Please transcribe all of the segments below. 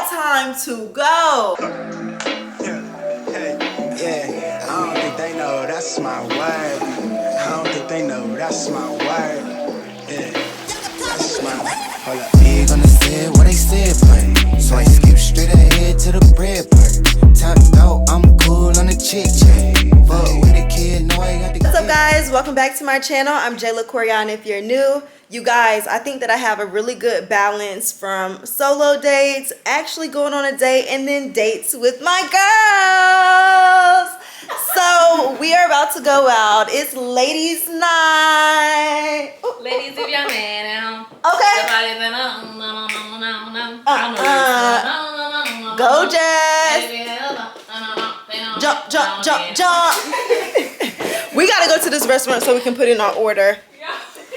about time to go. Yeah, I don't think they know that's my word. I don't think they know that's my word. Yeah, that's my hold up. Big on the set, what they said, but so I skip straight ahead to the bread part. Top out, I'm cool on the chit. Fuck with a kid, know I got the. What's up, guys? Welcome back to my channel. I'm Jayla Koriyan. If you're new, you guys, I think that I have a really good balance from solo dates, actually going on a date, and then dates with my girls. So we are about to go out. It's ladies' night. Ooh. Ladies, if y'all man out. Okay. Go, Jazz. Jump, jump, jump, jump. We gotta go to this restaurant so we can put in our order.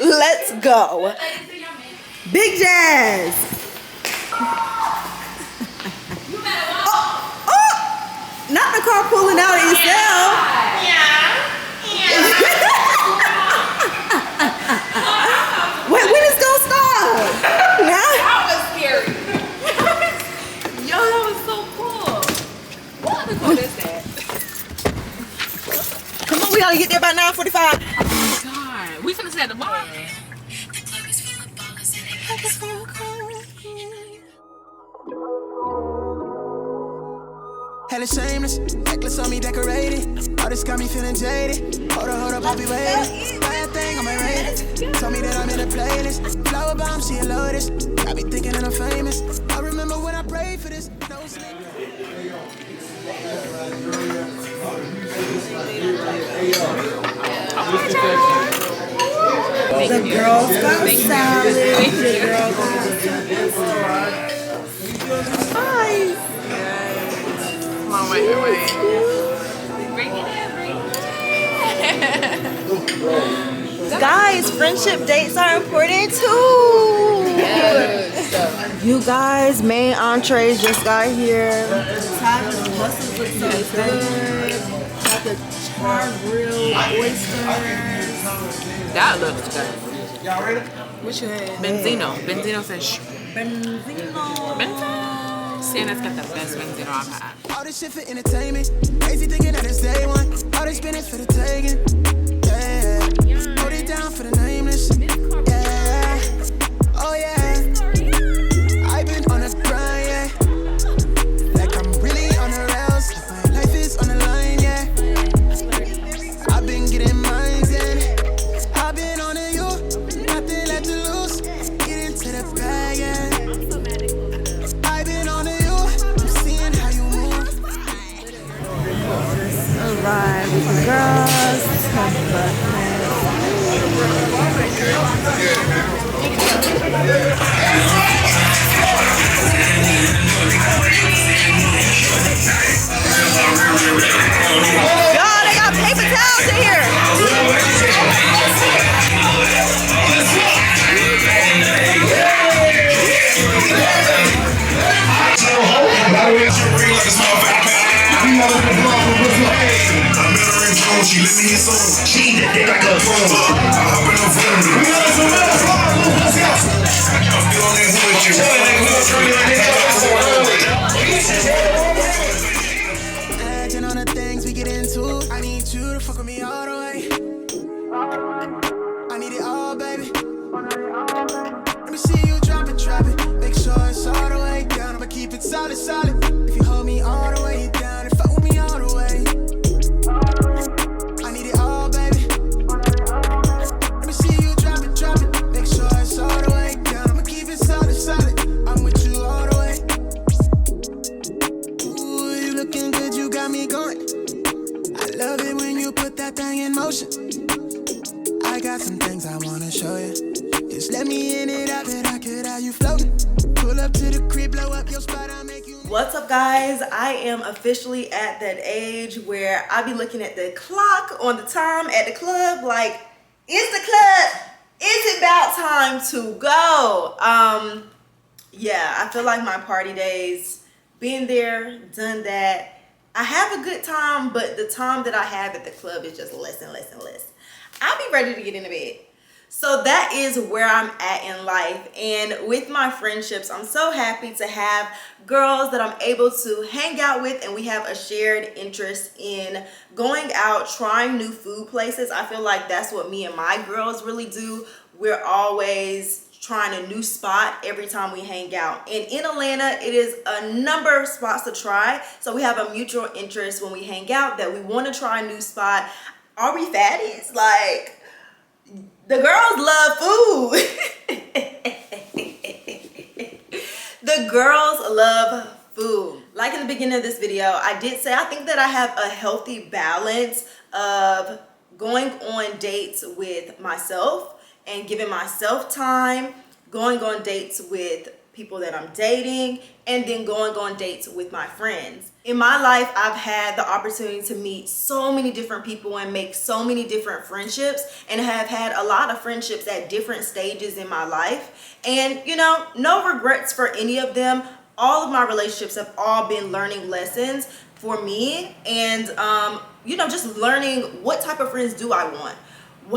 Let's go. Big Jazz. Oh, not the car pulling out itself. Wait, when is it gonna stop? Now? That was scary. Yo, that was so cool. What is that? Come on, we gotta get there by 9:45. Oh my god. We finna set the bar. Hella shameless, necklace on me decorated. All this got me feeling jaded. Hold up, I'll be waiting. Bad thing on my radar. Told me that I'm in a playlist. Flower bomb, she a lotus. Got me thinking that I'm famous. I remember when I prayed for this. No sleep. The girls got salad. The girls got hi. Come on, wait. Bring it in. Guys, friendship dates are important too. Yes. You guys, main entrees just got here. Tacos, mussels look so good. Got the char grilled oysters. That looks good. Y'all ready? What you had? Benzino fish. Benzino. Santa's got the best Benzino I've had. All this shit for entertainment. Crazy thinking that it's day one. All this spinach for the taking. Yeah. Hold it down for the nameless. Yeah. Oh yeah. I've been on a grind, yeah. Like I'm really on the rails. Like my life is on the line, yeah. I've been getting mines in. I've been on a you. Nothing left to lose. Get into the bag, yeah. I've been on a you. I'm seeing how you move. Alright, with the girls. Buckhead. Y'all, they got paper towels in here. She let me in some. She that dick like a phone. I hop in the phone. I'm still on that hood shit. Imagine all the things we get into. I need you to fuck with me all the way. I need it all, baby. Let me see you drop it. Make sure it's all the way down. I'ma keep it solid. If you hold me all the way down and fuck with me all the way. I need it all, baby. Let me see you drop it. Make sure it's all the way down. I'ma keep it solid. I'm with you all the way. Ooh, you looking good, you got me going. I love it when you put that thing in motion. I got some things I wanna show you. Just let me in it, I bet I could have you floating. Pull up to the crib, blow up your spot, I'll make you. What's up, guys? I am officially at that age where I be looking at the clock on the time at the club like, is it about time to go? Yeah, I feel like my party days, been there, done that. I have a good time, but the time that I have at the club is just less and less and less. I'll be ready to get into bed. So that is where I'm at in life. And with my friendships, I'm so happy to have girls that I'm able to hang out with, and we have a shared interest in going out, trying new food places. I feel like that's what me and my girls really do. We're always trying a new spot every time we hang out. And in Atlanta, it is a number of spots to try. So we have a mutual interest when we hang out that we want to try a new spot. Are we fatties? Like, the girls love food. The girls love food. Like in the beginning of this video, I did say I think that I have a healthy balance of going on dates with myself and giving myself time, going on dates with people that I'm dating, and then going on dates with my friends. In my life, I've had the opportunity to meet so many different people and make so many different friendships, and have had a lot of friendships at different stages in my life. And you know, no regrets for any of them. All of my relationships have all been learning lessons for me, and you know, just learning what type of friends do I want.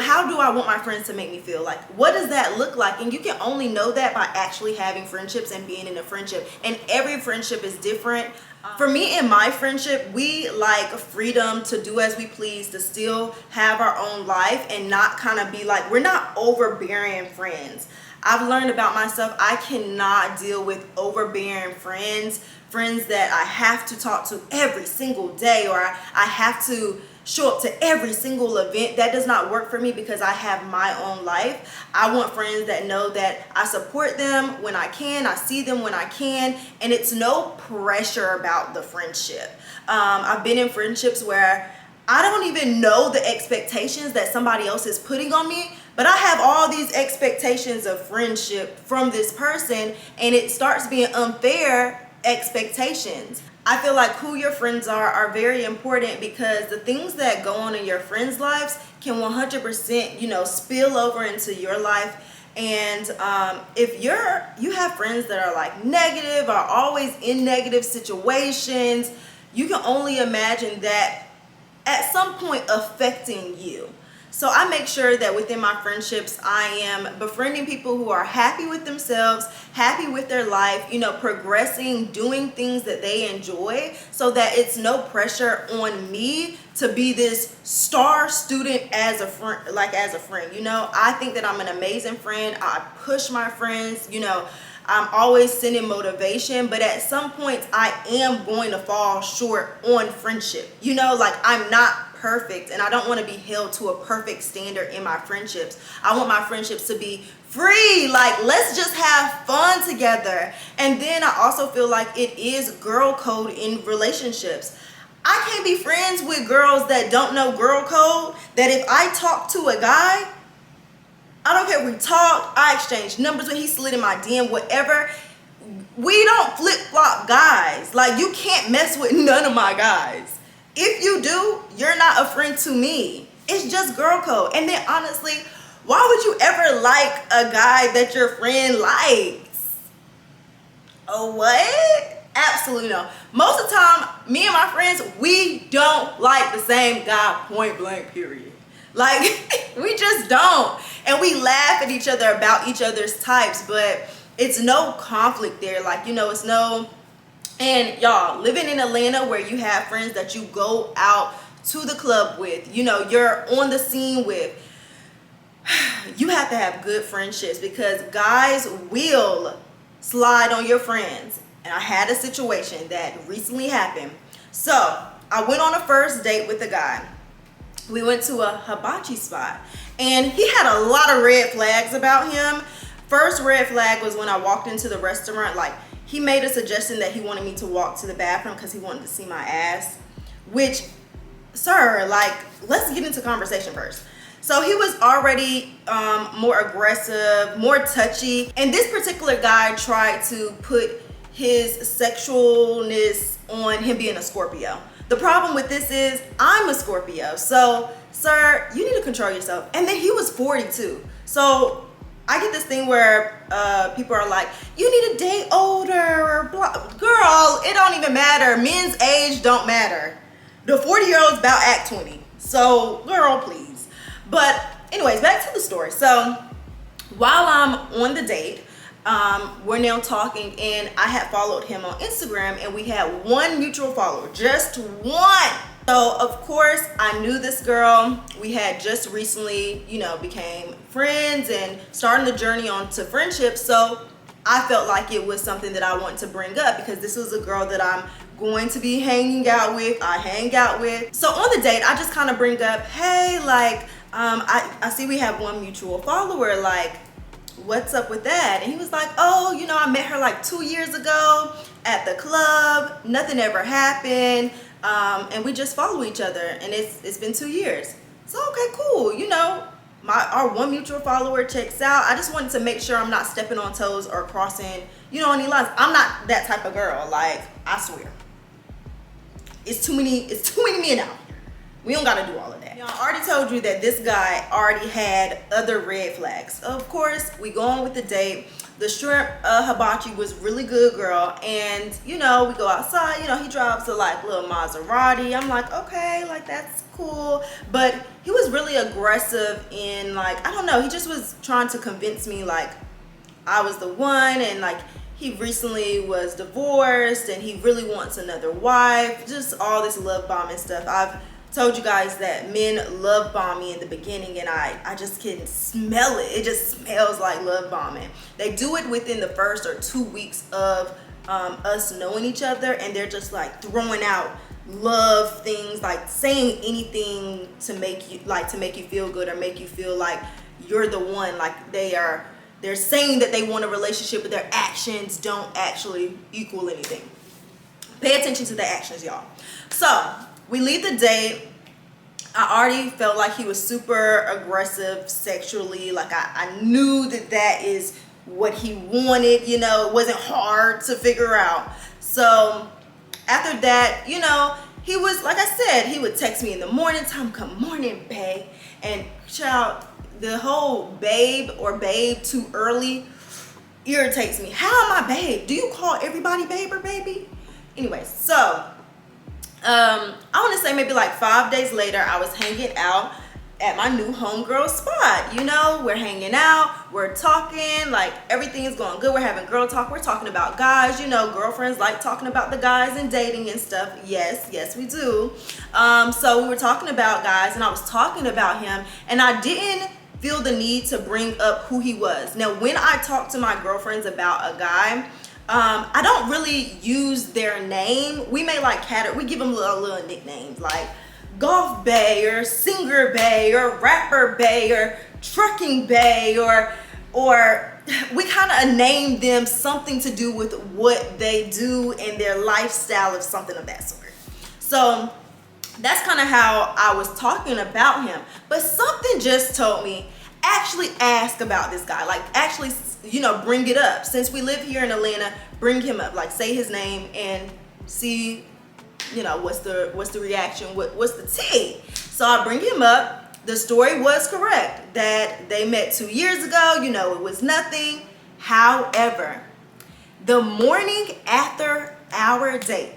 How do I want my friends to make me feel? Like, what does that look like? And you can only know that by actually having friendships and being in a friendship. And every friendship is different. For me and my friendship, we like freedom to do as we please, to still have our own life and not kind of be like, we're not overbearing friends. I've learned about myself, I cannot deal with overbearing friends that I have to talk to every single day, or I have to show up to every single event. That does not work for me because I have my own life. I want friends that know that I support them when I can, I see them when I can, and it's no pressure about the friendship. I've been in friendships where I don't even know the expectations that somebody else is putting on me, but I have all these expectations of friendship from this person, and it starts being unfair expectations. I feel like who your friends are very important, because the things that go on in your friends' lives can 100%, you know, spill over into your life. And if you have friends that are like negative, are always in negative situations, you can only imagine that at some point affecting you. So I make sure that within my friendships, I am befriending people who are happy with themselves, happy with their life, you know, progressing, doing things that they enjoy, so that it's no pressure on me to be this star student as a friend, you know. I think that I'm an amazing friend. I push my friends, you know. I'm always sending motivation, but at some point I am going to fall short on friendship. You know, like, I'm not perfect, and I don't want to be held to a perfect standard in my friendships. I want my friendships to be free, like, let's just have fun together. And then I also feel like it is girl code in relationships. I can't be friends with girls that don't know girl code, that if I talk to a guy, I don't care if we talk, I exchange numbers when he slid in my DM, whatever. We don't flip-flop guys. Like, you can't mess with none of my guys. If you do, you're not a friend to me. It's just girl code. And then honestly, why would you ever like a guy that your friend likes? Oh, what? Absolutely no. Most of the time, me and my friends, we don't like the same guy, point blank, period. Like, we just don't. And we laugh at each other about each other's types, but it's no conflict there. Like, you know, it's no. And y'all, living in Atlanta where you have friends that you go out to the club with, you know, you're on the scene with, you have to have good friendships, because guys will slide on your friends. And I had a situation that recently happened. So I went on a first date with a guy. We went to a hibachi spot, and he had a lot of red flags about him. First red flag was when I walked into the restaurant. Like, he made a suggestion that he wanted me to walk to the bathroom because he wanted to see my ass, which, sir, like, let's get into conversation first. So he was already more aggressive, more touchy, and this particular guy tried to put his sexualness on him being a Scorpio. The problem with this is I'm a Scorpio, so sir, you need to control yourself. And then he was 42. So I get this thing where people are like, you need to date older, or blah. Girl, it don't even matter. Men's age don't matter. The 40-year-olds about act 20. So girl, please. But anyways, back to the story. So while I'm on the date, we're now talking, and I had followed him on Instagram, and we had one mutual follower, just one. So of course I knew this girl. We had just recently, you know, became friends and starting the journey on to friendship. So I felt like it was something that I wanted to bring up because this was a girl that I'm going to be hanging out with. I hang out with. So on the date, I just kind of bring up, hey, like, I see we have one mutual follower, like, what's up with that? And he was like, oh, you know, I met her like 2 years ago at the club. Nothing ever happened. And we just follow each other, and it's been 2 years. So okay, cool. You know, our one mutual follower checks out. I just wanted to make sure I'm not stepping on toes or crossing, you know, any lines. I'm not that type of girl. Like, I swear, it's too many men out here. We don't gotta do all of that. Now, I already told you that this guy already had other red flags. Of course, we go on with the date. The shrimp hibachi was really good, girl. And, you know, we go outside. You know, he drives a like little Maserati. I'm like, okay, like that's cool. But he was really aggressive in, like, I don't know. He just was trying to convince me like I was the one, and like he recently was divorced and he really wants another wife. Just all this love bombing stuff. I've told you guys that men love bomb me in the beginning, and I just can smell it. It just smells like love bombing. They do it within the first or 2 weeks of us knowing each other, and they're just like throwing out love things, like saying anything to make you feel good or make you feel like you're the one. Like they're saying that they want a relationship, but their actions don't actually equal anything. Pay attention to the actions, y'all. So we leave the date. I already felt like he was super aggressive sexually. Like I knew that is what he wanted. You know, it wasn't hard to figure out. So after that, you know, he was, like I said, he would text me in the morning time, good morning, babe. And child, the whole babe or babe too early irritates me. How am I babe? Do you call everybody babe or baby? Anyway, so I want to say maybe like 5 days later, I was hanging out at my new homegirl spot. You know, we're hanging out, we're talking, like everything is going good. We're having girl talk. We're talking about guys. You know, girlfriends like talking about the guys and dating and stuff. Yes, we do. So we were talking about guys, and I was talking about him, and I didn't feel the need to bring up who he was. Now, when I talk to my girlfriends about a guy, I don't really use their name. We may like we give them little nicknames like golf bay or singer bay or rapper bay or trucking bay, or we kind of name them something to do with what they do and their lifestyle, of something of that sort. So that's kind of how I was talking about him. But something just told me, actually ask about this guy. Like, actually, you know, bring it up. Since we live here in Atlanta, bring him up. Like, say his name and see, you know, what's the reaction, what's the tea. So I bring him up. The story was correct that they met 2 years ago. You know, it was nothing. However, the morning after our date,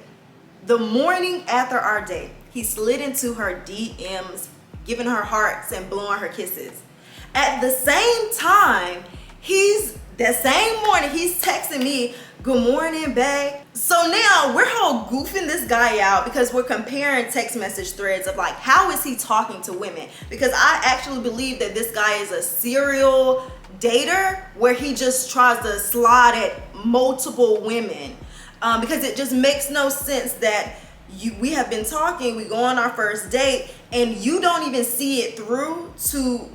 he slid into her DMs, giving her hearts and blowing her kisses. At the same time, that same morning, he's texting me, good morning, babe. So now we're all goofing this guy out because we're comparing text message threads of like, how is he talking to women? Because I actually believe that this guy is a serial dater where he just tries to slide at multiple women. Because it just makes no sense that we have been talking, we go on our first date, and you don't even see it through to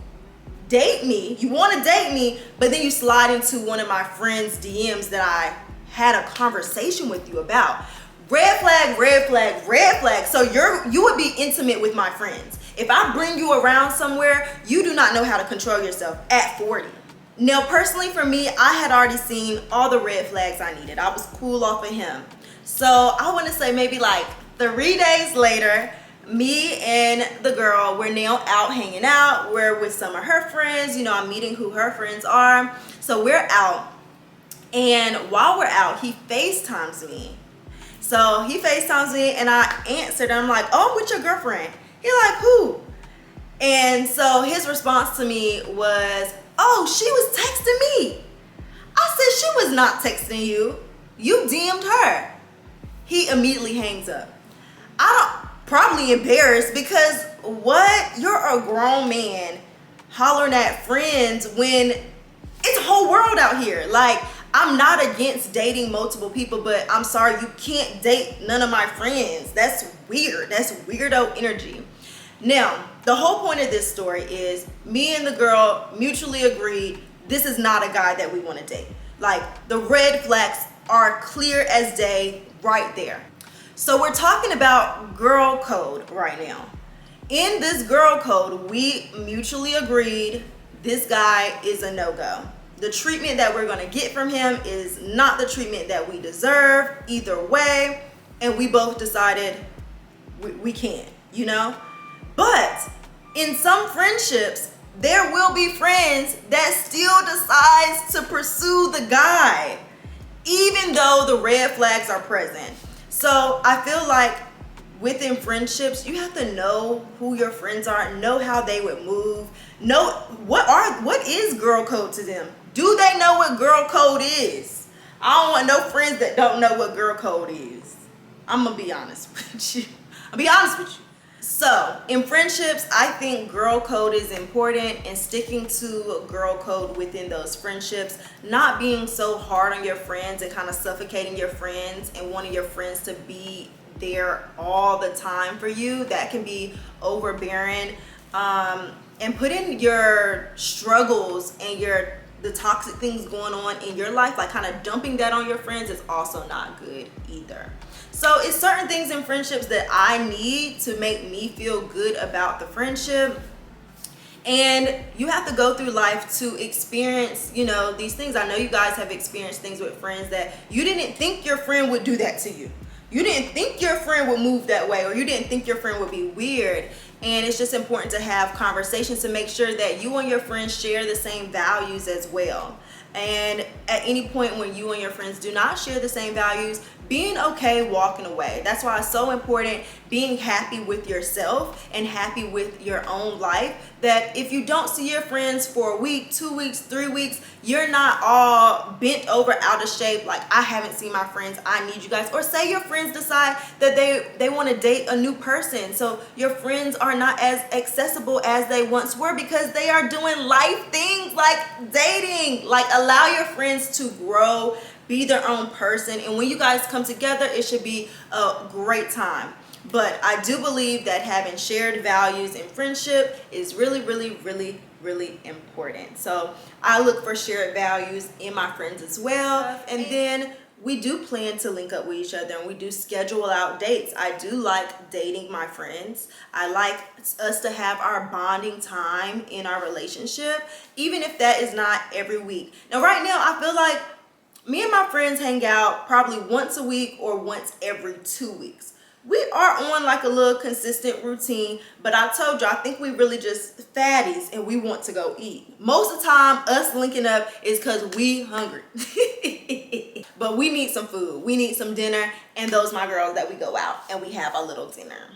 date me. You want to date me, but then you slide into one of my friends' DMs that I had a conversation with you about. Red flag, red flag, red flag. So you would be intimate with my friends. If I bring you around somewhere, you do not know how to control yourself at 40. Now, personally for me, I had already seen all the red flags I needed. I was cool off of him. So I want to say maybe like 3 days later, me and the girl, we're now out hanging out. We're with some of her friends. You know, I'm meeting who her friends are. So we're out. And while we're out, he FaceTimes me. So he FaceTimes me and I answered. I'm like, oh, I'm with your girlfriend. He like, who? And so his response to me was, oh, she was texting me. I said, she was not texting you. You DM'd her. He immediately hangs up. Probably embarrassed because what? You're a grown man hollering at friends when it's a whole world out here. Like, I'm not against dating multiple people, but I'm sorry, you can't date none of my friends. That's weird. That's weirdo energy. Now, the whole point of this story is me and the girl mutually agreed this is not a guy that we want to date. Like, the red flags are clear as day right there. So we're talking about girl code right now. In this girl code, we mutually agreed this guy is a no-go. The treatment that we're going to get from him is not the treatment that we deserve either way. And we both decided we can't, you know? But in some friendships, there will be friends that still decides to pursue the guy, even though the red flags are present. So I feel like within friendships, you have to know who your friends are, know how they would move, know what is girl code to them. Do they know what girl code is? I don't want no friends that don't know what girl code is. I'm gonna be honest with you. I'll be honest with you. So in friendships, I think girl code is important, and sticking to girl code within those friendships, not being so hard on your friends and kind of suffocating your friends and wanting your friends to be there all the time for you. That can be overbearing, and putting your struggles and the toxic things going on in your life, like kind of dumping that on your friends, is also not good either. So it's certain things in friendships that I need to make me feel good about the friendship. And you have to go through life to experience, you know, these things. I know you guys have experienced things with friends that you didn't think your friend would do that to you. You didn't think your friend would move that way, or you didn't think your friend would be weird. And it's just important to have conversations to make sure that you and your friends share the same values as well. And at any point when you and your friends do not share the same values, being okay walking away. That's why it's so important being happy with yourself and happy with your own life, that if you don't see your friends for a week, 2 weeks, 3 weeks, you're not all bent over out of shape like, I haven't seen my friends, I need you guys. Or say your friends decide that they want to date a new person, so your friends are not as accessible as they once were because they are doing life things like dating. Like, allow your friends to grow, be their own person, and when you guys come together, it should be a great time. But I do believe that having shared values in friendship is really, really, really, really important. So I look for shared values in my friends as well. And then we do plan to link up with each other, and we do schedule out dates. I do like dating my friends. I like us to have our bonding time in our relationship, even if that is not every week. Now, right now, I feel like me and my friends hang out probably once a week or once every 2 weeks. We are on like a little consistent routine, but I told you, I think we really just fatties and we want to go eat. Most of the time, us linking up is because we hungry. But we need some food. We need some dinner, and those my girls that we go out and we have a little dinner.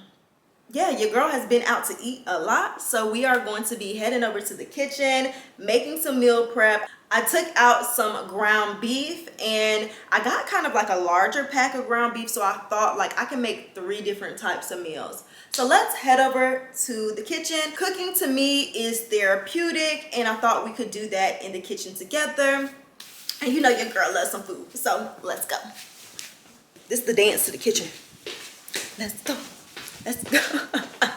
Yeah, your girl has been out to eat a lot, so we are going to be heading over to the kitchen, making some meal prep. I took out some ground beef, and I got kind of like a larger pack of ground beef, so I thought like I can make 3 different types of meals. So let's head over to the kitchen. Cooking to me is therapeutic, and I thought we could do that in the kitchen together. And you know your girl loves some food, so let's go. This is the dance to the kitchen. Let's go. Let's go.